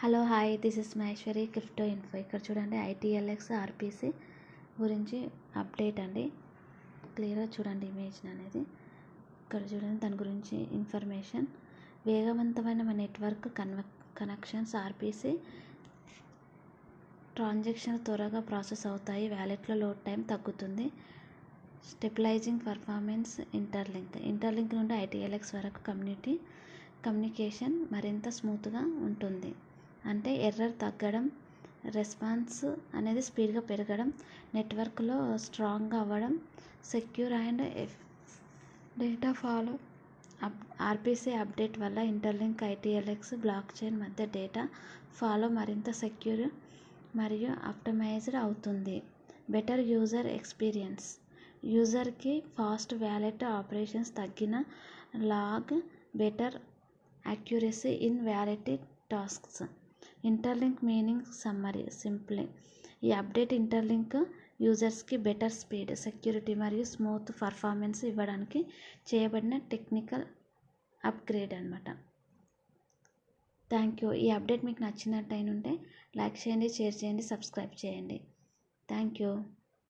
Hello hi, this is Maheshwari crypto info. ఇక్కడ చూడండి, ITLX RPC గురించి అప్డేట్ అండి. క్లియర్గా చూడండి ఇమేజ్ అనేది. ఇక్కడ చూడండి, దాని గురించి ఇన్ఫర్మేషన్. వేగవంతమైన నెట్వర్క్ కనెక్షన్స్ RPC ట్రాన్సాక్షన్ త్వరగా ప్రాసెస్ అవుతాయి. వ్యాలెట్లో లోడ్ టైం తగ్గుతుంది. Stabilising performance. ఇంటర్లింక్ నుండి ITLX వరకు కమ్యూనికేషన్ మరింత స్మూత్గా ఉంటుంది. అంటే ఎర్రర్ తగ్గడం, రెస్పాన్స్ అనేది స్పీడ్గా పెరగడం, నెట్వర్క్లో స్ట్రాంగ్గా అవ్వడం, secure and data flow. RPC update వల్ల ఇంటర్లింక్ ITLX బ్లాక్ చైన్ మధ్య డేటా ఫాలో మరింత సెక్యూర్ మరియు ఆప్టిమైజ్డ్ అవుతుంది. Better user experience. యూజర్కి ఫాస్ట్ వ్యాలెట్ ఆపరేషన్స్, తగ్గిన lag, better accuracy in wallet tasks. Interlink meaning summary simply. ఈ అప్డేట్ ఇంటర్లింక్ యూజర్స్కి better speed, security మరియు స్మూత్ పర్ఫార్మెన్స్ ఇవ్వడానికి చేయబడిన టెక్నికల్ అప్గ్రేడ్ అనమాట. Thank you. ఈ అప్డేట్ మీకు నచ్చినట్టయితే లైక్ చేయండి, షేర్ చేయండి, సబ్స్క్రైబ్ చేయండి. Thank you.